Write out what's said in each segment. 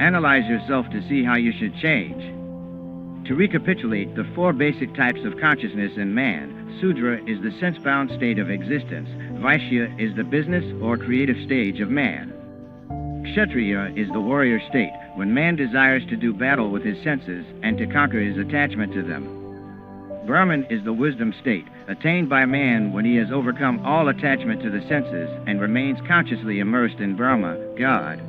Analyze yourself to see how you should change. To recapitulate the four basic types of consciousness in man, Sudra is the sense-bound state of existence. Vaishya is the business or creative stage of man. Kshatriya is the warrior state, when man desires to do battle with his senses and to conquer his attachment to them. Brahman is the wisdom state, attained by man when he has overcome all attachment to the senses and remains consciously immersed in Brahma, God.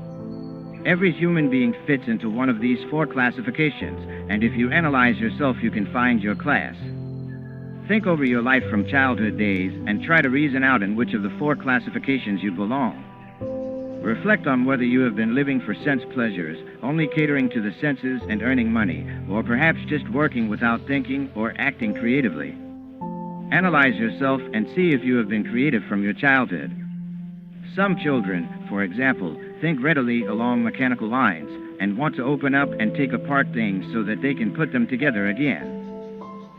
Every human being fits into one of these four classifications, and if you analyze yourself, you can find your class. Think over your life from childhood days and try to reason out in which of the four classifications you belong. Reflect on whether you have been living for sense pleasures, only catering to the senses and earning money, or perhaps just working without thinking or acting creatively. Analyze yourself and see if you have been creative from your childhood. Some children, for example, think readily along mechanical lines and want to open up and take apart things so that they can put them together again.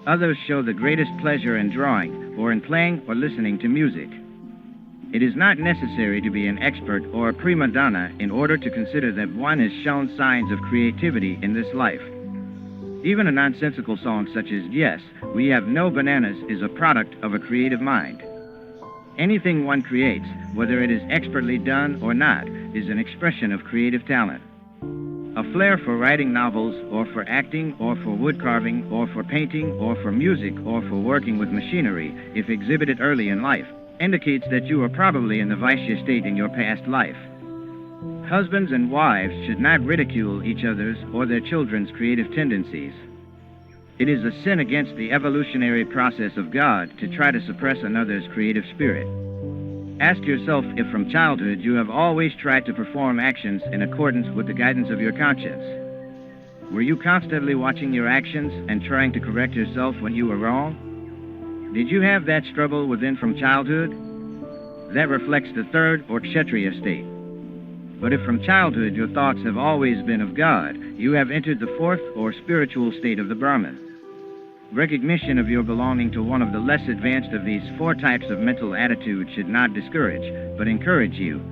Others show the greatest pleasure in drawing or in playing or listening to music. It is not necessary to be an expert or a prima donna in order to consider that one has shown signs of creativity in this life. Even a nonsensical song such as "Yes, we have no bananas" is a product of a creative mind. Anything one creates, whether it is expertly done or not, is an expression of creative talent. A flair for writing novels, or for acting, or for wood carving, or for painting, or for music, or for working with machinery, if exhibited early in life, indicates that you are probably in the Vaishya state in your past life. Husbands and wives should not ridicule each other's or their children's creative tendencies. It is a sin against the evolutionary process of God to try to suppress another's creative spirit. Ask yourself if from childhood you have always tried to perform actions in accordance with the guidance of your conscience. Were you constantly watching your actions and trying to correct yourself when you were wrong? Did you have that struggle within from childhood? That reflects the third or Kshatriya state. But if from childhood your thoughts have always been of God, you have entered the fourth or spiritual state of the Brahman. Recognition of your belonging to one of the less advanced of these four types of mental attitude should not discourage, but encourage you.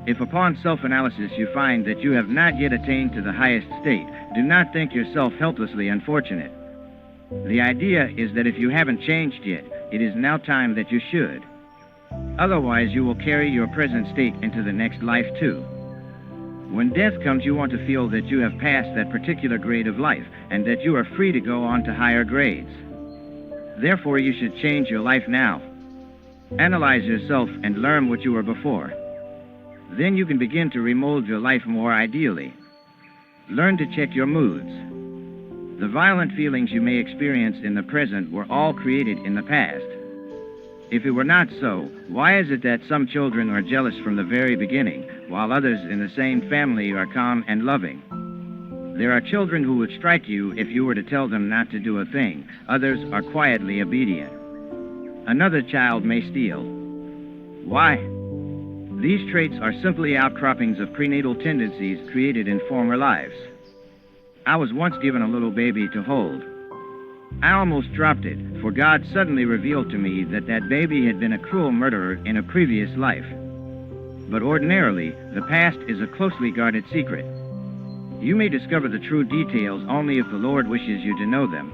If upon self-analysis you find that you have not yet attained to the highest state, do not think yourself helplessly unfortunate. The idea is that if you haven't changed yet, it is now time that you should. Otherwise, you will carry your present state into the next life too. When death comes, you want to feel that you have passed that particular grade of life and that you are free to go on to higher grades. Therefore, you should change your life now. Analyze yourself and learn what you were before. Then you can begin to remold your life more ideally. Learn to check your moods. The violent feelings you may experience in the present were all created in the past. If it were not so, why is it that some children are jealous from the very beginning, while others in the same family are calm and loving? There are children who would strike you if you were to tell them not to do a thing. Others are quietly obedient. Another child may steal. Why? These traits are simply outcroppings of prenatal tendencies created in former lives. I was once given a little baby to hold. I almost dropped it, for God suddenly revealed to me that that baby had been a cruel murderer in a previous life. But ordinarily, the past is a closely guarded secret. You may discover the true details only if the Lord wishes you to know them.